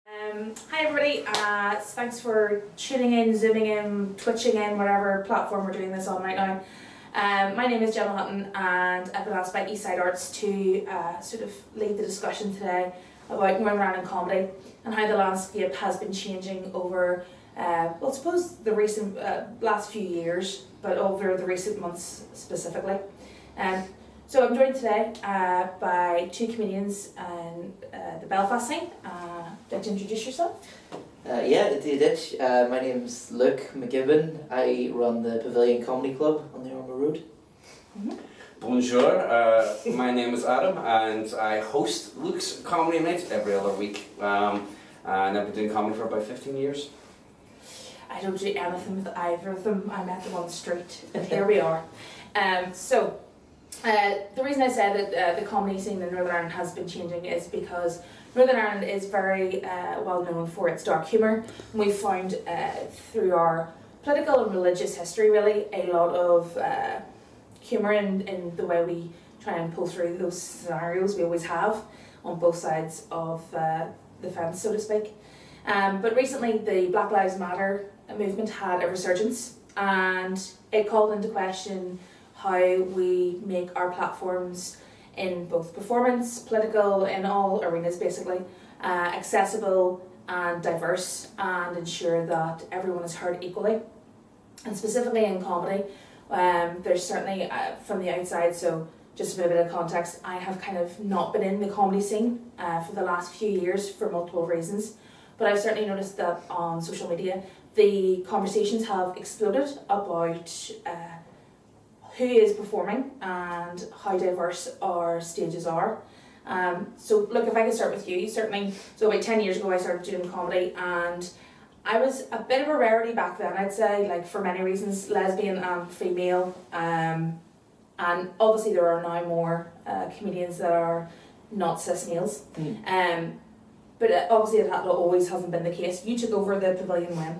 Hi everybody, thanks for tuning in, zooming in, twitching in, whatever platform we're doing this on right now. My name is Gemma Hutton and I've been asked by Eastside Arts to sort of lead the discussion today about Northern Ireland comedy and how the landscape has been changing over, well, I suppose the recent last few years, but over the recent months specifically. So I'm joined today by two comedians in the Belfast scene. Would you like to introduce yourself? Yeah, indeed. My name's Luke McGibbon. I run the Pavilion Comedy Club on the Armour Road. Mm-hmm. Bonjour, my name is Adam and I host Luke's Comedy Night every other week. And I've been doing comedy for about 15 years. I don't do anything with either of them. I met them on the street and here we are. The reason I said that the comedy scene in Northern Ireland has been changing is because Northern Ireland is very well known for its dark humour. We've found through our political and religious history really a lot of humour in the way we try and pull through those scenarios we always have on both sides of the fence, so to speak. But recently the Black Lives Matter movement had a resurgence and it called into question how we make our platforms in both performance, political, in all arenas basically, accessible and diverse and ensure that everyone is heard equally. And specifically in comedy, there's certainly from the outside, so just a bit of context, I have kind of not been in the comedy scene for the last few years for multiple reasons, but I've certainly noticed that on social media the conversations have exploded about who is performing and how diverse our stages are. So look, if I could start with you, certainly, so about 10 years ago I started doing comedy and I was a bit of a rarity back then, I'd say, like for many reasons, lesbian and female, and obviously there are now more comedians that are not cis males, but obviously that always hasn't been the case. You took over the Pavilion when?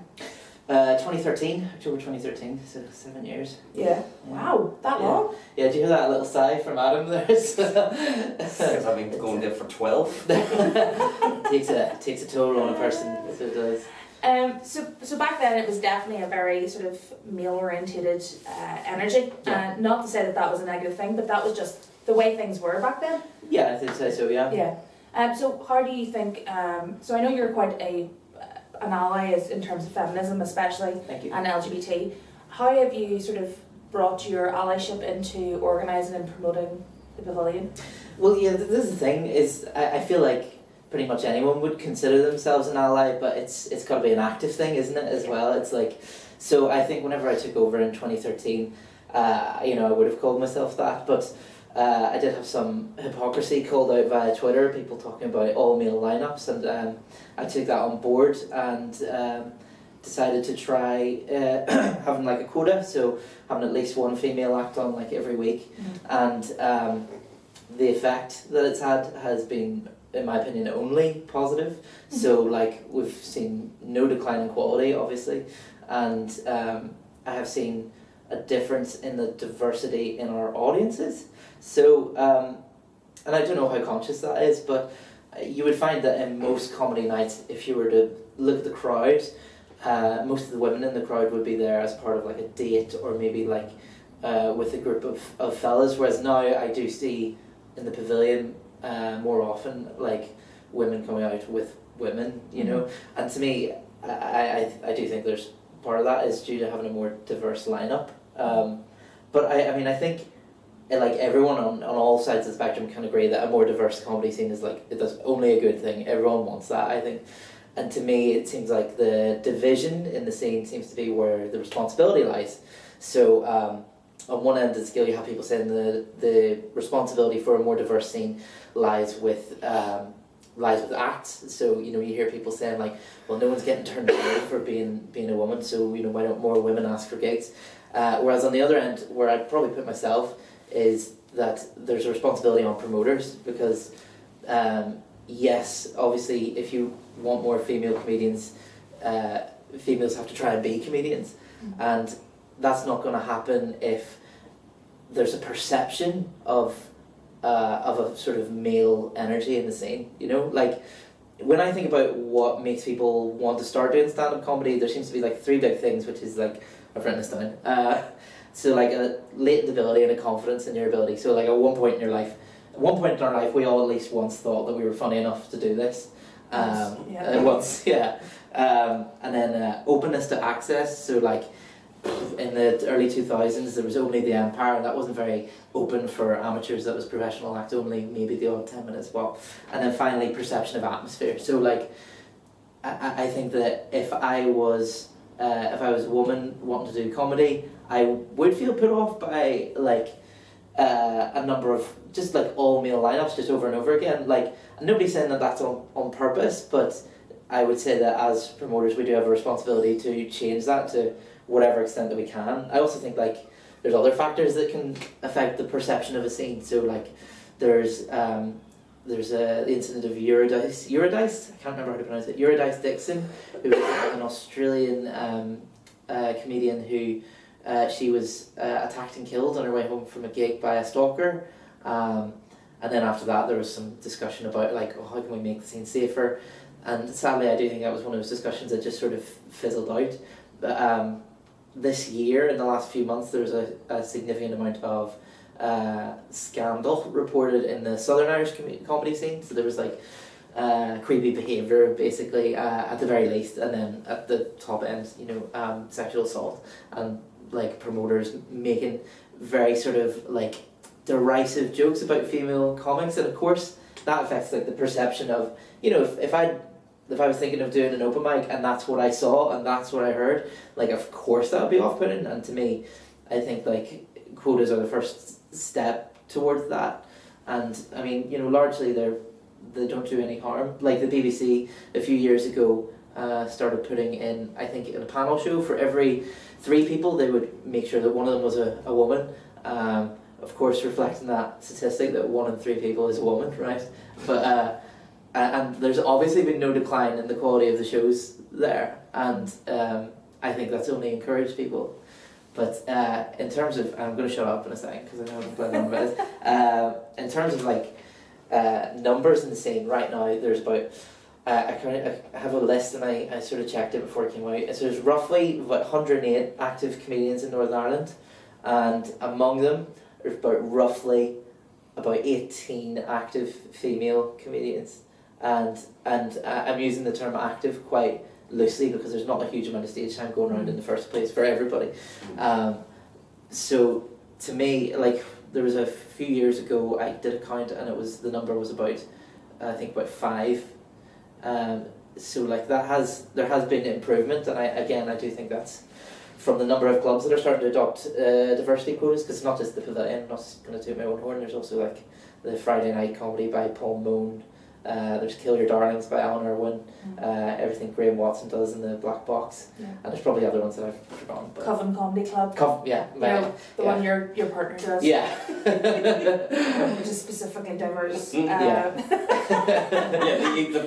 2013, October 2013, so 7 years. Yeah. Wow, that long? Yeah, do you hear that little sigh from Adam there? Because I've been going there for 12. takes a toll on a person, so it does. So back then it was definitely a very sort of male-orientated energy. Yeah. Not to say that that was a negative thing, but that was just the way things were back then. Yeah, I think so, yeah. Yeah. So how do you think, so I know you're quite an ally in terms of feminism especially, Thank you. and LGBT. How have you sort of brought your allyship into organising and promoting the Pavilion? Well, yeah, this is the thing, is I feel like pretty much anyone would consider themselves an ally, but it's got to be an active thing, isn't it, as well? It's like, so I think whenever I took over in 2013, I would have called myself that, but I did have some hypocrisy called out via Twitter, people talking about all male lineups, and I took that on board and decided to try having like a quota, so having at least one female act on like every week, and the effect that it's had has been, in my opinion, only positive. So like we've seen no decline in quality, obviously, and I have seen a difference in the diversity in our audiences. So, and I don't know how conscious that is, but you would find that in most comedy nights, if you were to look at the crowd, most of the women in the crowd would be there as part of like a date or maybe like with a group of fellas, whereas now I do see in the Pavilion more often like women coming out with women, you know, and to me, I do think there's part of that is due to having a more diverse lineup. But I think like everyone on all sides of the spectrum can agree that a more diverse comedy scene is like, that's only a good thing. Everyone wants that, I think. And to me, it seems like the division in the scene seems to be where the responsibility lies. So on one end of the scale, you have people saying the responsibility for a more diverse scene lies with acts. So you hear people saying like, well, no one's getting turned away for being a woman, so why don't more women ask for gigs? Whereas on the other end, where I'd probably put myself, is that there's a responsibility on promoters, because yes, obviously if you want more female comedians, females have to try and be comedians, and that's not going to happen if there's a perception of a sort of male energy in the scene, like when I think about what makes people want to start doing stand-up comedy, there seems to be like three big things, which is like, I've written this down. So like a latent ability and a confidence in your ability. So like at one point in our life, we all at least once thought that we were funny enough to do this. Once, yeah. And then openness to access. So like in the early 2000s, there was only the Empire, and that wasn't very open for amateurs. That was professional act only, maybe the odd 10 minutes spot. And then finally, perception of atmosphere. So like, I think that if I was a woman wanting to do comedy, I would feel put off by like a number of just like all male lineups just over and over again. Like, nobody's saying that that's on purpose, but I would say that as promoters we do have a responsibility to change that to whatever extent that we can. I also think like there's other factors that can affect the perception of a scene. So like there's the incident of Eurydice, I can't remember how to pronounce it, Eurydice Dixon, who was an Australian comedian who she was attacked and killed on her way home from a gig by a stalker. And then after that there was some discussion about like, oh, how can we make the scene safer? And sadly I do think that was one of those discussions that just sort of fizzled out. But this year, in the last few months, there was a significant amount of scandal reported in the Southern Irish comedy scene. So there was like creepy behaviour basically at the very least, and then at the top end, sexual assault, and like promoters making very sort of like derisive jokes about female comics, and of course that affects like the perception of, if I was thinking of doing an open mic and that's what I saw and that's what I heard, like of course that would be off-putting. And to me, I think like quotas are the first step towards that. And I mean, largely they don't do any harm. Like the BBC a few years ago started putting in, I think in a panel show, for every 3 people they would make sure that one of them was a woman. Of course reflecting that statistic that 1 in 3 people is a woman, right? But and there's obviously been no decline in the quality of the shows there, and I think that's only encouraged people. But in terms of, I'm going to shut up in a second because I know I'm playing on about this. In terms of like numbers in the scene right now, there's about I have a list, and I sort of checked it before it came out. So there's roughly about 108 active comedians in Northern Ireland, and among them there's roughly about 18 active female comedians. And I'm using the term active quite loosely because there's not a huge amount of stage time going around in the first place for everybody. So to me, like there was a few years ago I did a count, and the number was about, I think about 5. So like there has been improvement, and I do think that's from the number of clubs that are starting to adopt diversity quotas, because it's not just the Pavilion. I'm not going to toot my own horn. There's also like the Friday night comedy by Paul Moan. There's Kill Your Darlings by Alan Irwin, everything Graham Watson does in the Black Box, and there's probably other ones that I've forgotten. But Coven Comedy Club. One your partner does. Yeah. Which is specifically diverse. The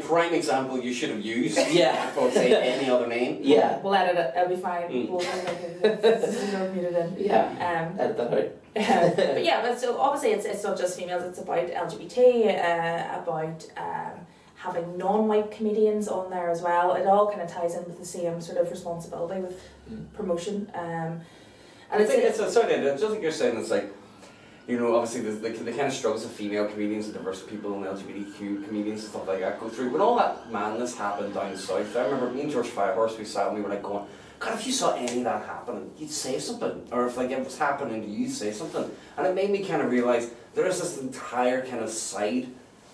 prime example you should have used. Yeah. Before saying any other name. Yeah. We'll edit it. It'll be fine. We'll muted in. Yeah. Edit that out. But so obviously it's not just females, it's about LGBT, about having non-white comedians on there as well. It all kind of ties in with the same sort of responsibility with promotion. And I think it's just like you're saying, it's like, obviously the kind of struggles of female comedians and diverse people and LGBTQ comedians and stuff like that go through. When all that madness happened down south, I remember me and George Firehorse, we sat and we were like going, God, if you saw any of that happening, you'd say something. Or if like it was happening to you, you'd say something. And it made me kind of realise there is this entire kind of side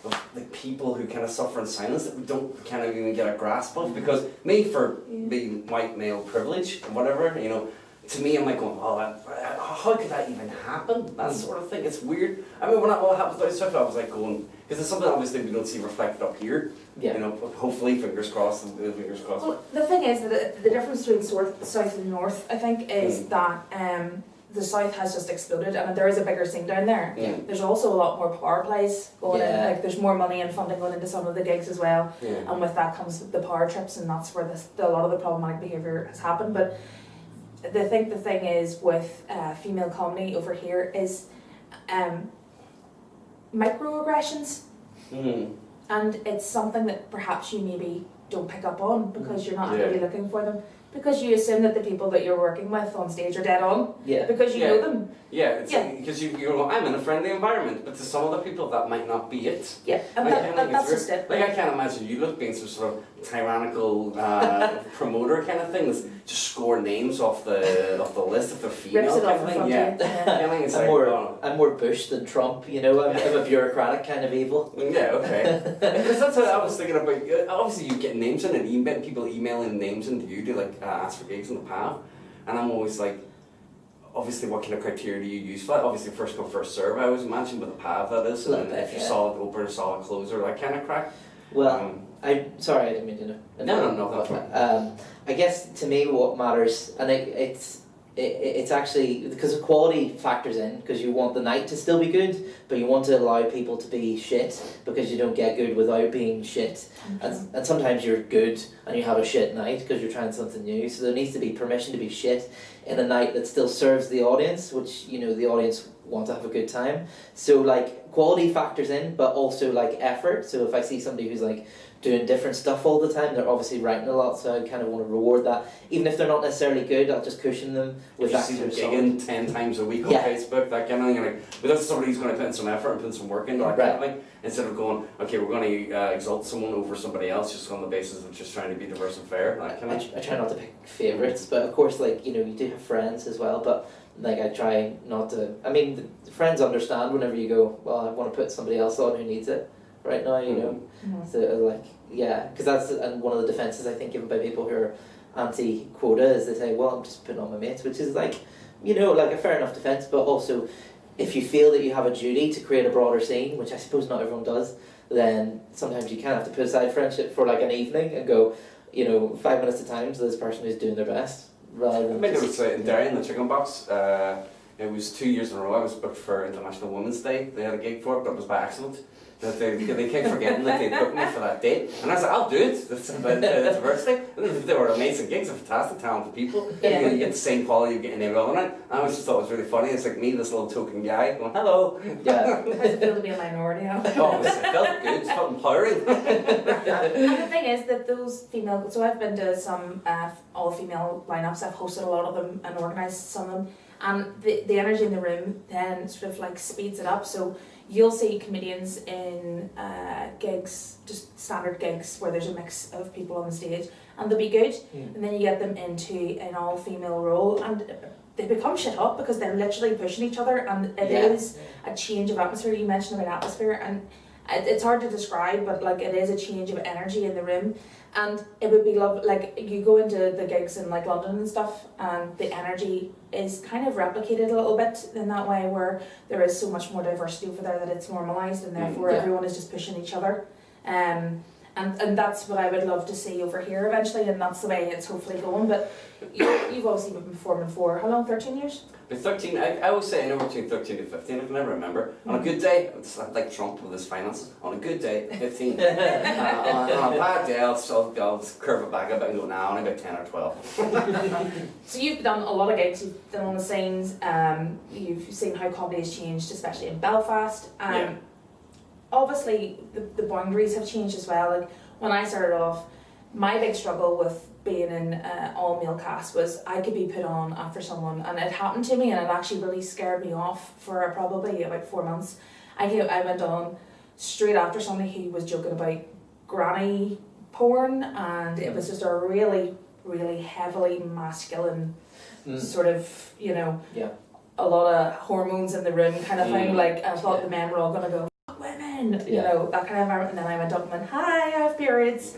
of like people who kind of suffer in silence that we don't kind of even get a grasp of. Because me, for being white male privilege and whatever, to me I'm like going, how could that even happen? That sort of thing. It's weird. I mean, when that all happens down south, I was like going, because it's something obviously we don't see reflected up here. Yeah. Hopefully, fingers crossed. Well, the thing is that the difference between south and north, I think, is that the south has just exploded, and there is a bigger scene down there. Yeah. There's also a lot more power plays going in. Like there's more money and funding going into some of the gigs as well. Yeah. And with that comes the power trips, and that's where a lot of the problematic behaviour has happened. But the thing is with female comedy over here is microaggressions. and it's something that perhaps you maybe don't pick up on because you're not Yeah. really looking for them. Because you assume that the people that you're working with on stage are dead on. Yeah. Because you Yeah. know them. Yeah, it's Yeah. because you're going, I'm in a friendly environment, but to some other people that might not be it. Yeah, and Like, I think that's it's just it. Like, I can't imagine you look being some sort of tyrannical promoter kind of thing that's just score names off the list if they're female Rips it kind off of in thing. front Yeah. of you. Yeah. I think it's I'm like, more, oh. I'm more Bush than Trump, you know. I'm a bureaucratic kind of evil. Yeah, okay. Because that's what I was thinking about. Obviously, you get names in and people emailing names into you to like ask for gigs in the PAV, and I'm always like, obviously, what kind of criteria do you use for that? Obviously, first come first serve. I always imagine with the PAV that is, and then if you're solid opener, solid closer, that kind of crack. Well, sorry, I didn't mean to. No, that's fine. I guess to me, what matters, and it's actually because quality factors in, because you want the night to still be good, but you want to allow people to be shit because you don't get good without being shit. And sometimes you're good and you have a shit night because you're trying something new. So there needs to be permission to be shit in a night that still serves the audience, which the audience want to have a good time. So like quality factors in, but also like effort. So if I see somebody who's like doing different stuff all the time, they're obviously writing a lot, so I kind of want to reward that. Even if they're not necessarily good, I'll just cushion them with If you see them gigging 10 times a week on Facebook, that kind of thing, you're like, but that's somebody who's going to put in some effort and put in some work into that kind of thing, instead of going, okay, we're going to exalt someone over somebody else just on the basis of just trying to be diverse and fair. That kind of. I try not to pick favourites, but of course, like, you do have friends as well, but like I try not to. I mean, the friends understand whenever you go, well, I want to put somebody else on who needs it right now, Mm-hmm. So like, yeah, because that's one of the defences I think given by people who are anti-quota is they say, well, I'm just putting on my mates, which is like, like a fair enough defence, but also if you feel that you have a duty to create a broader scene, which I suppose not everyone does, then sometimes you kind of have to put aside friendship for like an evening and go, 5 minutes at a time to this person who's doing their best, rather than. I think it was in Derry in the Chicken Box. It was 2 years in a row. I was booked for International Women's Day. They had a gig for it, but it was by accident. That they kept forgetting that they'd booked me for that date, and I was like, I'll do it. That's about diversity. And they were amazing gigs, they're fantastic, talented people. Yeah. You get the same quality you're getting every other night. I always just thought it was really funny. It's like me, this little token guy, going, hello. Yeah. How does it feel to be a minority? Oh, it felt good. It felt empowering. And the thing is that those female, so I've been to some all-female lineups, I've hosted a lot of them and organised some of them, and the energy in the room then sort of like speeds it up. So you'll see comedians in gigs, just standard gigs where there's a mix of people on the stage, and they'll be good, and then you get them into an all-female role and they become shit hot because they're literally pushing each other, and it is a change of atmosphere. You mentioned about atmosphere, and it's hard to describe, but like it is a change of energy in the room, and it would be like you go into the gigs in like London and stuff, and the energy is kind of replicated a little bit in that way, where there is so much more diversity over there that it's normalised, and therefore everyone is just pushing each other, and that's what I would love to see over here eventually, and that's the way it's hopefully going. But you've obviously been performing for how long? 13 years? But 13, I always say anywhere between 13 to 15, I can never remember. On a good day, it's like Trump with his finances. On a good day, 15. on a bad day, I'll just curve it back a bit and go, nah, only about 10 or 12. So you've done a lot of gigs, you've done on the scenes, you've seen how comedy has changed, especially in Belfast. Obviously, the boundaries have changed as well. Like when I started off, my big struggle with being in an all-male cast was I could be put on after someone, and it happened to me, and it actually really scared me off for probably about 4 months. I went on straight after somebody who was joking about granny porn, and it was just a really, really heavily masculine sort of, a lot of hormones in the room kind of thing. Like I thought the men were all gonna go, fuck women, that kind of environment. And then I went up and went, hi, I have periods.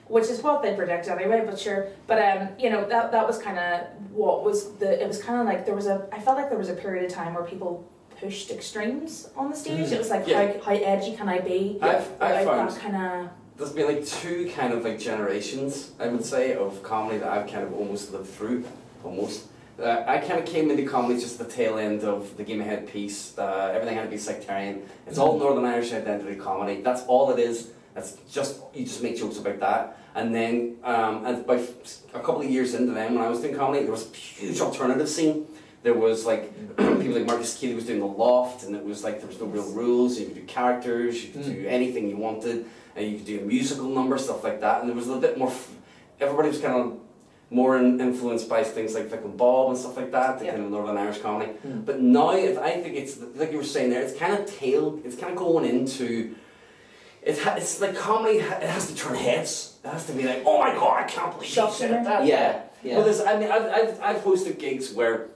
Which is what they predict anyway, but sure. But that was kind of what was it was kind of like I felt like there was a period of time where people pushed extremes on the stage. It was like, how edgy can I be? I've found that kind of. There's been like two kind of like generations, I would say, of comedy that I've kind of almost lived through, almost. I kind of came into comedy just at the tail end of the Game Ahead piece. Everything had to be sectarian. It's all Northern Irish identity comedy. That's all it is. That's just, you just make jokes about that. And then, and by a couple of years into them, when I was doing comedy, there was a huge alternative scene There was like people like Marcus Keeley was doing the Loft, and it was like there was no real rules. You could do characters, you could do anything you wanted, and you could do a musical number, stuff like that. And there was a little bit more. Everybody was kind of more influenced by things like Vic and Bob and stuff like that, the kind of Northern Irish comedy. But now, I think it's like you were saying there. It's kind of going into. It's like comedy. It has to turn heads. It has to be like, oh my god, I can't believe you said that. Yeah. Well, I've hosted gigs where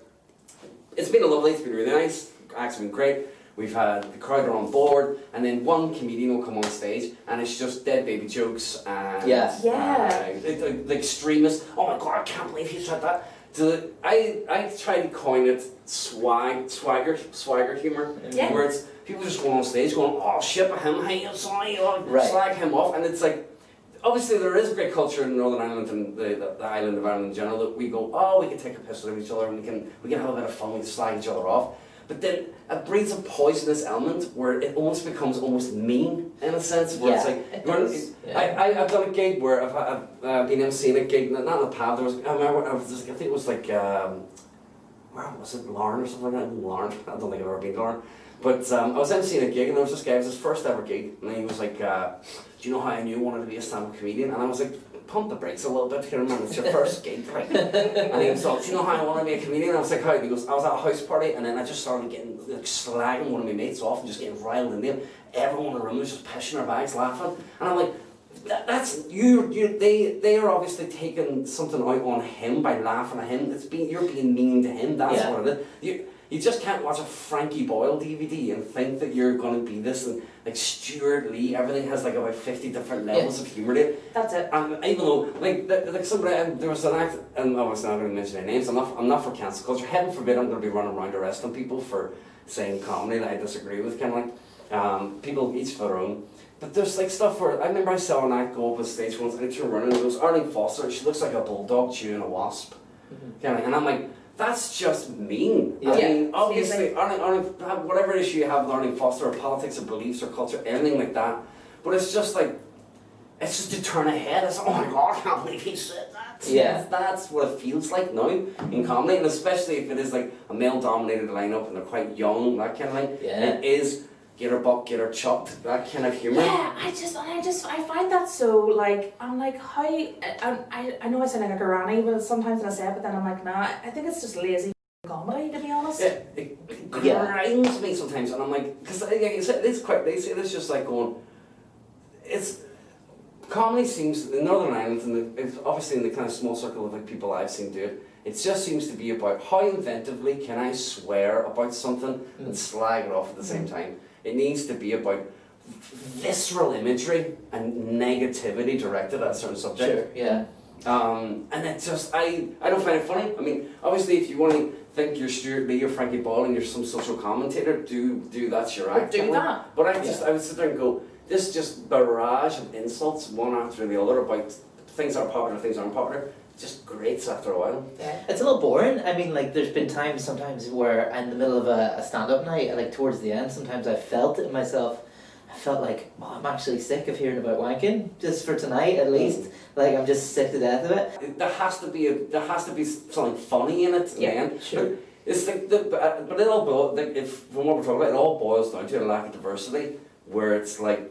it's been lovely. It's been really nice. Acts have been great. We've had the crowd are on board, and then one comedian will come on stage, and it's just dead baby jokes and the extremists. Oh my god, I can't believe you said that. So I try to coin it swagger humour, where it's people just going on stage going, oh shit, him, hey, sorry, slag him off, and it's like. Obviously, there is a great culture in Northern Ireland and the island of Ireland in general that we go, oh, we can take a piss out of each other and we can have a bit of fun, we can slag each other off. But then it breeds a poisonous element where it almost becomes almost mean in a sense. Where it's like, I've done a gig where I've been emceeing a gig, not in the pub. There was I think it was like where was it, Lauren or something like that? Lauren, I don't think I've ever been to Lauren. But I was emceeing a gig, and there was this guy, it was his first ever gig, and he was like, do you know how I knew I wanted to be a stand-up comedian? And I was like, pump the brakes a little bit here, man, it's your first gig. Like. And he was like, do you know how I want to be a comedian? And I was like, how? And he goes, I was at a house party, and then I just started getting, like, slagging one of my mates off and just getting riled into him. Everyone in the room was just pissing their bags, laughing. And I'm like, they are obviously taking something out on him by laughing at him. You're being mean to him, that's what it is. You just can't watch a Frankie Boyle DVD and think that you're going to be this, and like Stuart Lee, everything has like about 50 different levels of humour to it. That's it. And even though, like somebody, there was an act, and I was not going to mention their names, I'm not for cancel culture, heaven forbid I'm going to be running around arresting people for saying comedy that I disagree with, kind of like, people each for their own. But there's like stuff where, I remember I saw an act go up on stage once, and I turned around and it was Arlene Foster, she looks like a bulldog chewing a wasp. Kind of, and I'm like, that's just mean. I mean, obviously, Arlene, whatever issue you have with Arlene Foster, or politics, or beliefs, or culture, anything like that, but it's just like, it's just to turn ahead. It's, oh my god, I can't believe he said that. Yeah. That's what it feels like now in comedy, and especially if it is like a male-dominated lineup and they're quite young, that kind of thing. Yeah. It is get her butt, get her chopped, that kind of humour. Yeah, I find that so, like, I'm like, how, I know I sound like a granny, but sometimes when I say it, but then I'm like, nah, I think it's just lazy comedy, to be honest. Yeah, it grinds me sometimes, and I'm like, because it's quite, they say it's just like going, it's, comedy seems, in Northern Ireland, and it's obviously in the kind of small circle of like people I've seen do it, it just seems to be about how inventively can I swear about something and slag it off at the same time. It needs to be about visceral imagery and negativity directed at a certain subject. Sure, yeah. And it just, I don't find it funny. I mean, obviously if you want to think you're Stuart Lee or Frankie Boyle and you're some social commentator, do that's your act. Do that. But I would sit there and go, this just barrage of insults, one after the other, about things that are popular, things that aren't popular, just grates after a while. Yeah. It's a little boring. I mean, like, there's been times sometimes where in the middle of a stand-up night, like towards the end, sometimes I felt it in myself. I felt like, oh, I'm actually sick of hearing about wanking, just for tonight at least. Like, I'm just sick to death of it. There has to be something funny in it. Yeah, sure. But it's like, but it all boils, like, if from what we're talking about, it all boils down to a lack of diversity, where it's like.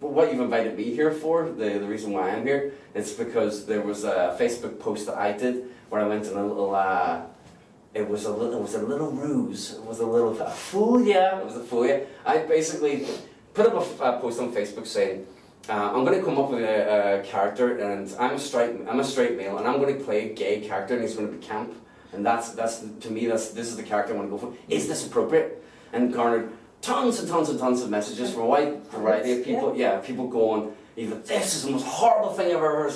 What you've invited me here for, the reason why I'm here, it's because there was a Facebook post that I did where I went in a little, it was a little ruse, it was a fool, I basically put up a post on Facebook saying, I'm going to come up with a character, and I'm a straight male, and I'm going to play a gay character, and he's going to be camp, and this is the character I want to go for. Is this appropriate? And garnered tons and tons of messages from a wide variety of people. Yeah, people going, either this is the most horrible thing I've ever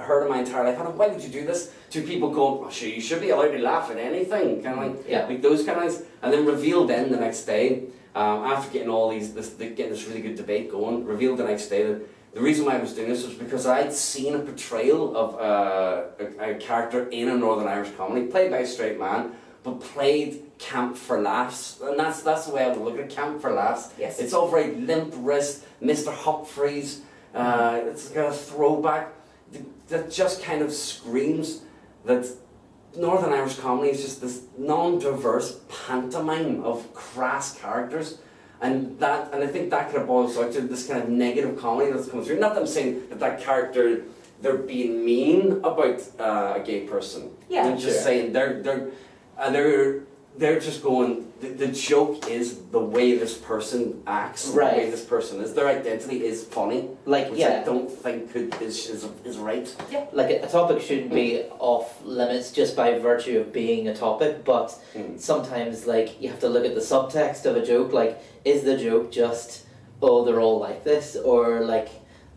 heard in my entire life, and why would you do this? To people going, oh, sure, you should be allowed to laugh at anything, kind of like, like those kind of things. And then revealed then the next day, after getting getting this really good debate going, revealed the next day that the reason why I was doing this was because I'd seen a portrayal of a character in a Northern Irish comedy, played by a straight man, but played camp for laughs, and that's the way I would look at it, camp for laughs. Yes. It's all very limp wrist, Mr. Humphreys, it's got a throwback that just kind of screams that Northern Irish comedy is just this non-diverse pantomime of crass characters. And I think that kind of boils out to this kind of negative comedy that's coming through. Not that I'm saying that character, they're being mean about a gay person. Yeah. I'm just saying they're just going, the joke is the way this person acts, Right. the way this person is. Their identity is funny, Like, which yeah. I don't think is right. Yeah. Like a topic shouldn't be off limits just by virtue of being a topic, but sometimes like you have to look at the subtext of a joke. Like, is the joke just, oh, they're all like this, or like,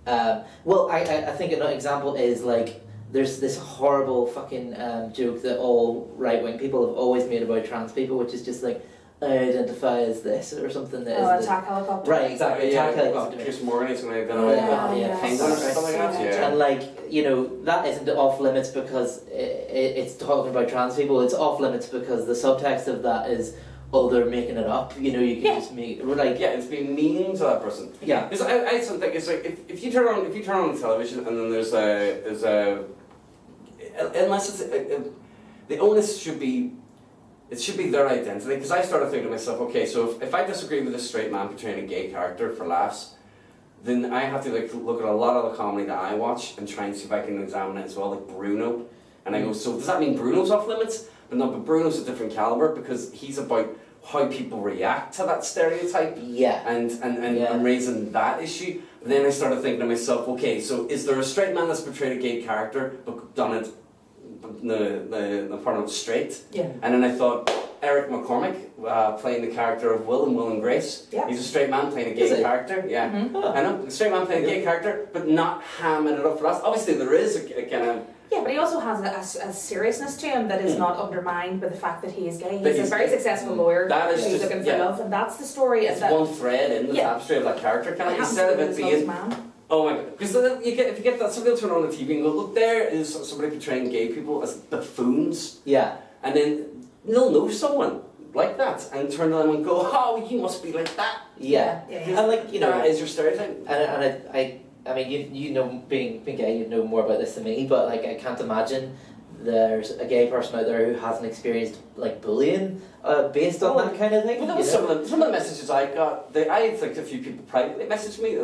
well, I think another example is like there's this horrible fucking joke that all right-wing people have always made about trans people, which is just like, I identify as this or something that is attack helicopter. right, exactly. Attack helicopter. Pierce Morgan is going to Yeah. like that. Yeah. And like, you know, that isn't off limits because it's talking about trans people. It's off limits because the subtext of that is, oh, they're making it up. You know, you can just make like it's being mean to that person. Yeah. Because I something think it's like if you turn on the television and then there's a unless it's the onus should be. It should be their identity, because I started thinking to myself, okay, so if I disagree with a straight man portraying a gay character for laughs, then I have to like look at a lot of the comedy that I watch and try and see if I can examine it as well, like Bruno. And I go, so does that mean Bruno's off limits? But no, but Bruno's a different caliber because he's about how people react to that stereotype. Yeah. And raising that issue. But then I started thinking to myself, okay, so is there a straight man that's portrayed a gay character but done it the part of straight? Yeah. And then I thought Eric McCormick playing the character of Will in Will and Grace. Yeah. He's a straight man playing a gay character. Yeah. Mm-hmm. I know, a straight man playing a gay character, but not hamming it up for us. Obviously there is a kind of... Yeah, but he also has a seriousness to him that is not undermined by the fact that he is gay. He's a very successful lawyer who's looking for love, and that's the story. It's one thread in the tapestry of that character. Kind of instead of it being... Oh my god! Because if you get that, somebody will turn on the TV and go, look, there is somebody portraying gay people as buffoons. Yeah. And then they'll know someone like that and turn to them and go, oh, you must be like that. Yeah. And like, you know, that is your stereotype. And I mean, you know, being gay, you know more about this than me, but like, I can't imagine there's a gay person out there who hasn't experienced like bullying based on that kind of thing. Well, that was some of the messages I got. I had like a few people privately messaged me,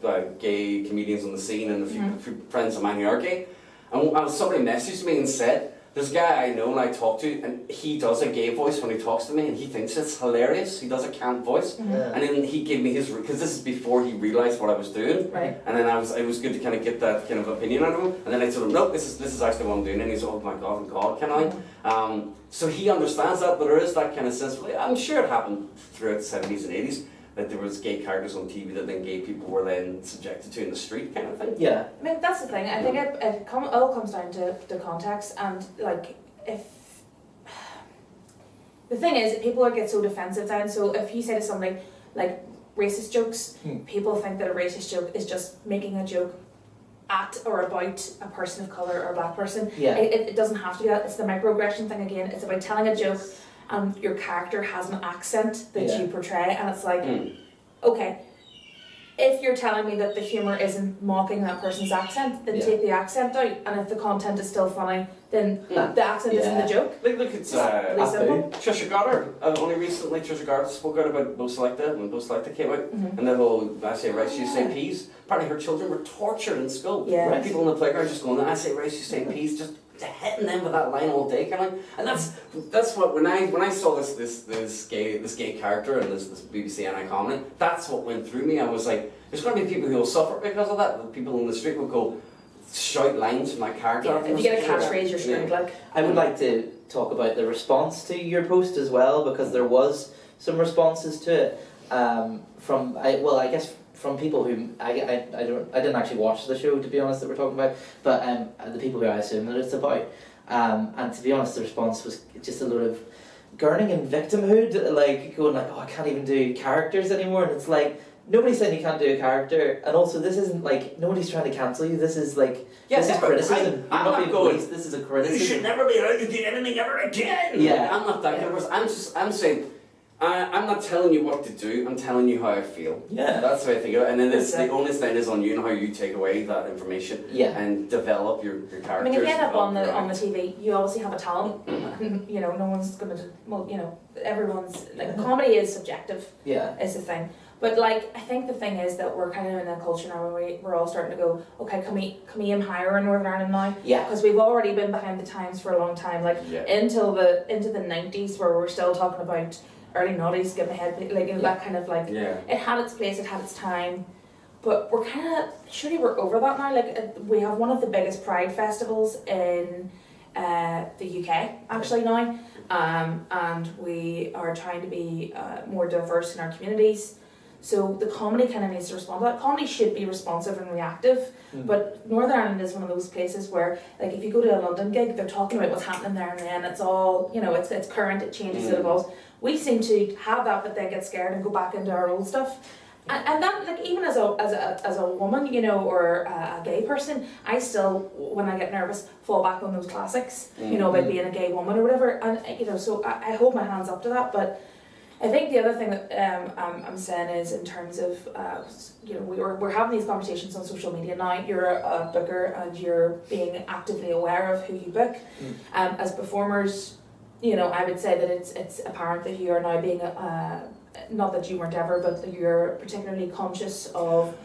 like gay comedians on the scene, and a few friends of mine who are gay. And somebody messaged me and said, there's a guy I know and I talk to, and he does a gay voice when he talks to me, and he thinks it's hilarious. He does a cant voice, and then he gave me his, because this is before he realised what I was doing. Right. And then it was good to kind of get that kind of opinion out of him. And then I told him, no, this is actually what I'm doing. And he's, oh my God, can I? So he understands that, but there is that kind of sense. I'm sure it happened throughout the 70s and 80s. That there was gay characters on TV that then gay people were then subjected to in the street, kind of thing. Yeah. I mean, that's the thing. I think it all comes down to the context, and like if the thing is, people get so defensive then. So if you say to somebody like racist jokes, people think that a racist joke is just making a joke at or about a person of colour or a black person. Yeah. It doesn't have to be that. It's the microaggression thing again. It's about telling a joke and your character has an accent that you portray, and it's like, okay, if you're telling me that the humour isn't mocking that person's accent, then take the accent out, and if the content is still funny, then the accent isn't the joke. Look at Trisha Goddard. Only recently, Trisha Goddard spoke out about Bo Selecta when Bo Selecta came out, and the whole I say rice, you say peas. Apparently, her children were tortured in school. Yeah. Right? People in the playground just going, I say rice, you say peas, just hitting them with that line all day, kind of. And that's what when I saw this gay character and this BBC NI comedy, that's what went through me. I was like, there's going to be people who will suffer because of that. The people in the street will go shout lines from that character. Yeah, if you get a catchphrase, you're screwed. Like, I would like to talk about the response to your post as well, because there was some responses to it from from people who I didn't actually watch the show, to be honest, that we're talking about, but the people who I assume that it's about, and to be honest, the response was just a load of gurning and victimhood, like going like, oh, I can't even do characters anymore, and it's like, nobody's saying you can't do a character, and also this isn't like, nobody's trying to cancel you, this is like, this is criticism. I'm not going, this is a criticism. You should never be allowed to do anything ever again. Yeah. I'm not that kind of person. I'm saying, I'm not telling you what to do, I'm telling you how I feel. Yeah. That's the way I think of it. And then the Exactly. onus then is on you and how you take away that information and develop your characters. I mean, if you end up on the develop your TV, you obviously have a talent. You know, no one's gonna. Well, you know, everyone's like comedy is subjective. Yeah. Is the thing. But like, I think the thing is that we're kind of in a culture now where we're all starting to go, okay, can we aim higher in Northern Ireland now? Yeah. Because we've already been behind the times for a long time, like into the 90s, where we're still talking about early noughties, give my head, like that kind of like. Yeah. It had its place, it had its time, but we're kind of surely we're over that now. Like we have one of the biggest Pride festivals in the UK actually now, and we are trying to be more diverse in our communities. So the comedy kind of needs to respond to that. Comedy should be responsive and reactive, but Northern Ireland is one of those places where, like, if you go to a London gig, they're talking about what's happening there and then it's all, you know, it's current, it changes, it evolves. We seem to have that, but then get scared and go back into our old stuff. And that, like, even as a woman, you know, or a gay person, I still, when I get nervous, fall back on those classics, you know, about being a gay woman or whatever. And, you know, so I hold my hands up to that, but I think the other thing that I'm saying is in terms of, you know, we're having these conversations on social media now. You're a booker and you're being actively aware of who you book. As performers, you know, I would say that it's apparent that you are now being, not that you weren't ever, but that you're particularly conscious of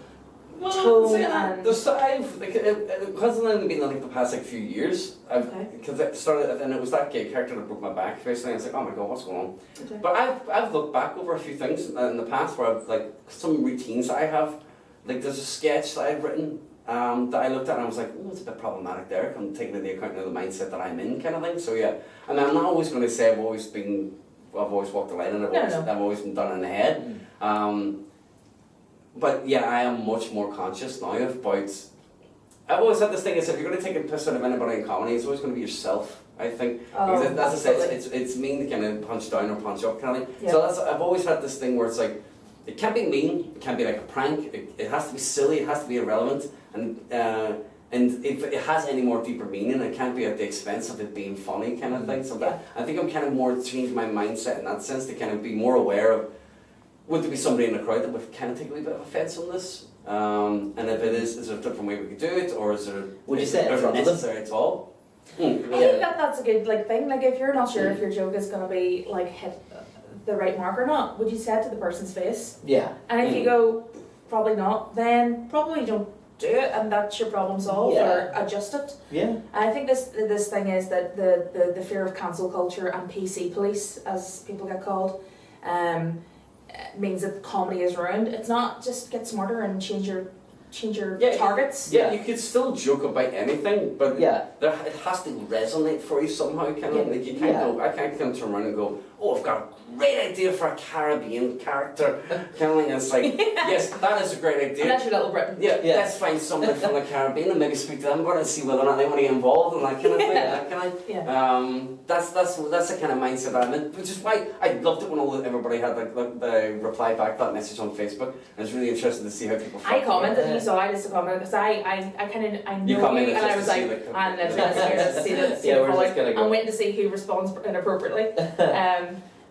tone and... It hasn't only been like the past like few years. Because it started, and it was that gay character that broke my back. Basically, I was like, oh my god, what's going on? Okay. But I've looked back over a few things in the past where I've like some routines that I have. Like there's a sketch that I've written that I looked at and I was like, oh, it's a bit problematic there. I'm taking into account of the mindset that I'm in, kind of thing. So yeah, and I'm not always going to say I've always walked the line and I've always been done in the head. But yeah, I am much more conscious now about. I've always had this thing is if you're going to take a piss out of anybody in comedy, it's always going to be yourself. I think. As I said, it's mean to kind of punch down or punch up kind of thing. Yeah. So I've always had this thing where it's like, it can't be mean, it can't be like a prank. It has to be silly. It has to be irrelevant, and if it has any more deeper meaning, it can't be at the expense of it being funny kind of thing. So that I think I'm kind of more changing my mindset in that sense to kind of be more aware of. Would there be somebody in the crowd that would kind of take a wee bit of offence on this? And if it is there a different way we could do it, or is there? Would you say it's necessary at all? I think that's a good thing. Like if you're not sure if your joke is going to be like hit the right mark or not, would you say it to the person's face? Yeah. And if you go probably not, then probably don't do it, and that's your problem solved or adjust it. Yeah. And I think this thing is that the fear of cancel culture and PC police, as people get called, means that comedy is ruined. It's not just get smarter and change your targets. Yeah, you could still joke about anything, but it has to resonate for you somehow. Kind of like you can't go. I can't come turn around and go, oh, I've got a great idea for a Caribbean character. Kind of like it's like, yes, that is a great idea. And that's your Little Britain. Yeah, let's find somebody from the Caribbean and maybe speak to them about it and see whether or not they want to get involved and that kind of thing. That kind of, that's the kind of mindset I'm in, which is why I loved it when everybody had the reply back that message on Facebook. And it's really interesting to see how people. I commented, you saw I just commented because I know you and I was like, I'm literally see the I'm waiting to see who responds inappropriately.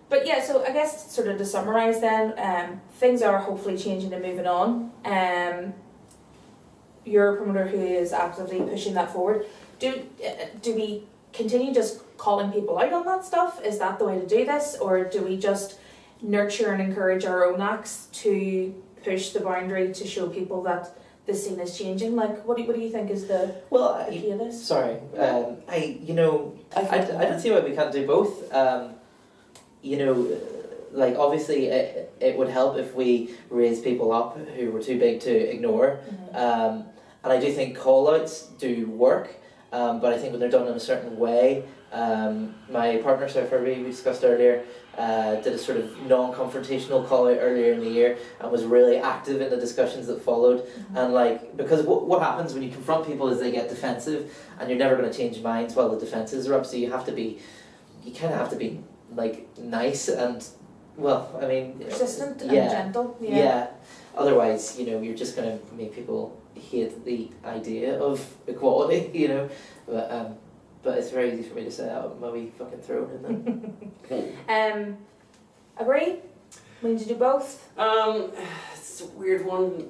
But yeah, so I guess sort of to summarise then, things are hopefully changing and moving on. You're a promoter who is actively pushing that forward. Do we continue just calling people out on that stuff? Is that the way to do this? Or do we just nurture and encourage our own acts to push the boundary to show people that the scene is changing? Like, what do you think is the key of this? Sorry, I don't see why we can't do both. Like obviously it would help if we raise people up who were too big to ignore. And I do think call-outs do work, but I think when they're done in a certain way. My partner, Sarah Furby, we discussed earlier, did a sort of non-confrontational call-out earlier in the year and was really active in the discussions that followed. And like, because what happens when you confront people is they get defensive, and you're never going to change minds while the defenses are up, so you kind of have to be like nice and, well, I mean, persistent and gentle. Otherwise, you're just going to make people hate the idea of equality, But it's very easy for me to say out of my wee fucking throat, isn't it? Agree? We need to do both? It's a weird one.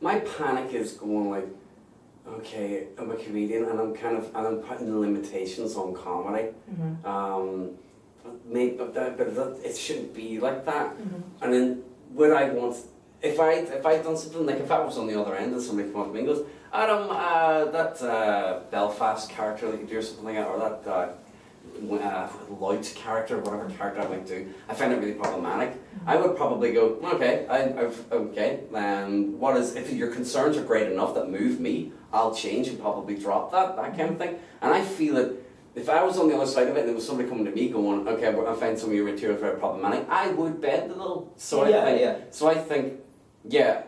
My panic is going like, okay, I'm a comedian and I'm putting limitations on comedy. Maybe, but it shouldn't be like that. And then would I want, if I'd done something, like if I was on the other end and somebody came up to me and goes, Adam, that Belfast character that you do or something like that, or that Lloyd character, whatever character I might do, I find it really problematic. I would probably go, okay, what is, if your concerns are great enough that move me, I'll change and probably drop that kind of thing. And I feel that if I was on the other side of it and there was somebody coming to me going, okay, I find some of your material very problematic, I would bend a little. So I think, yeah,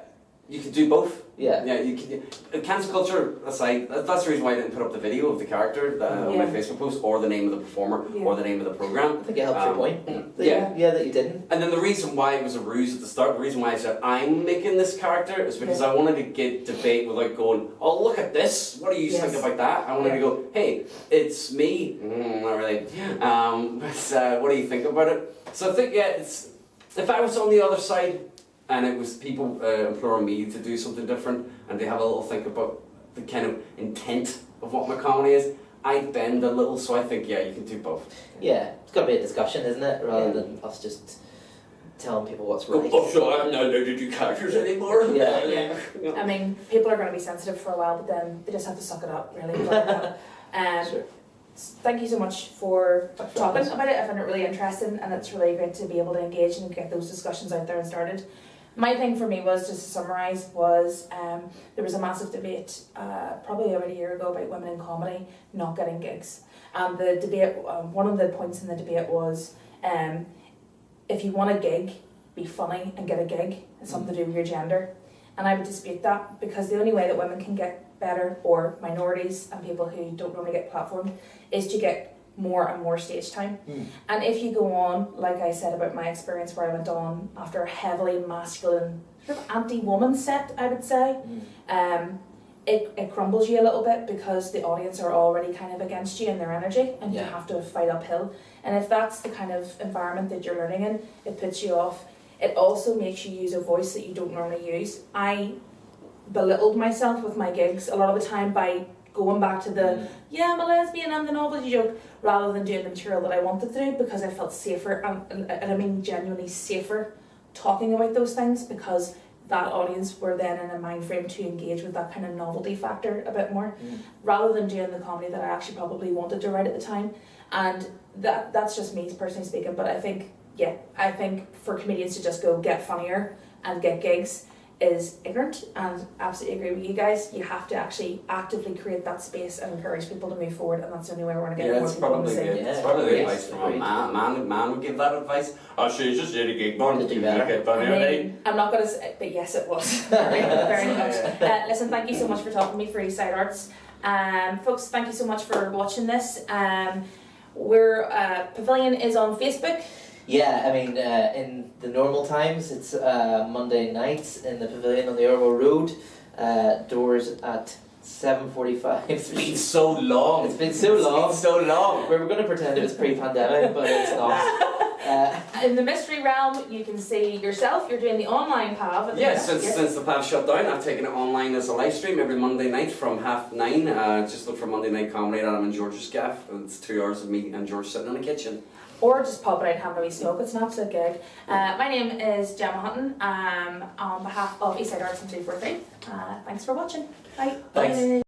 you can do both. Yeah, you can. Cancel culture aside, that's the reason why I didn't put up the video of the character on my Facebook post, or the name of the performer, or the name of the program. I think it helps your point. That you didn't. And then the reason why it was a ruse at the start, the reason why I said I'm making this character is because I wanted to get debate without going, oh, look at this, what do you think about that? I wanted to go, hey, it's me. Not really. But what do you think about it? So I think, it's, if I was on the other side, and it was people imploring me to do something different, and they have a little think about the kind of intent of what my comedy is, I'd bend a little, so I think, you can do both. Yeah, it's got to be a discussion, isn't it? Rather than us just telling people what's right. Oh, so I'm not allowed to do characters anymore. Yeah. I mean, people are going to be sensitive for a while, but then they just have to suck it up, really. Sure. Thank you so much for talking about it. I found it really interesting, and it's really great to be able to engage and get those discussions out there and started. My thing for me was, just to summarise, was there was a massive debate probably about a year ago about women in comedy not getting gigs. And the debate, one of the points in the debate was, if you want a gig, be funny and get a gig. It's something to do with your gender. And I would dispute that, because the only way that women can get better, or minorities and people who don't normally get platformed, is to get more and more stage time. And if you go on, like I said about my experience where I went on after a heavily masculine, sort of anti-woman set, I would say, it crumbles you a little bit, because the audience are already kind of against you and their energy, and you have to fight uphill. And if that's the kind of environment that you're learning in, it puts you off. It also makes you use a voice that you don't normally use. I belittled myself with my gigs a lot of the time by going back to the, I'm a lesbian, I'm the novelty joke, rather than doing the material that I wanted to do, because I felt safer, and I mean genuinely safer, talking about those things, because that audience were then in a mind frame to engage with that kind of novelty factor a bit more, rather than doing the comedy that I actually probably wanted to write at the time. And that's just me personally speaking, but I think for comedians to just go get funnier and get gigs is ignorant, and absolutely agree with you guys. You have to actually actively create that space and encourage people to move forward, and that's the only way we're going to get more people on the scene. It's probably the advice from a man would give that advice. Oh, she's just did a gig, born to do better. I'm not going to say, but yes, it was very, very much. Listen, thank you so much for talking to me for Eastside Arts. Folks, thank you so much for watching this. Pavilion is on Facebook. Yeah, I mean, in the normal times, it's Monday nights in the Pavilion on the Orwell Road. Doors at 7:45. It's been so long. It's been so long. We were going to pretend it was pre-pandemic, but it's not. In the mystery realm, you can see yourself. You're doing the online PAV. Since the PAV shut down, I've taken it online as a live stream every Monday night from 9:30. Just look for Monday Night Comedy at Adam and George's gaff. It's 2 hours of me and George sitting in the kitchen. Or just pop it out and have a wee smoke. It's an absolute gig. My name is Gemma Hutton. On behalf of Eastside Arts and 343. Thanks for watching. Bye. Thanks.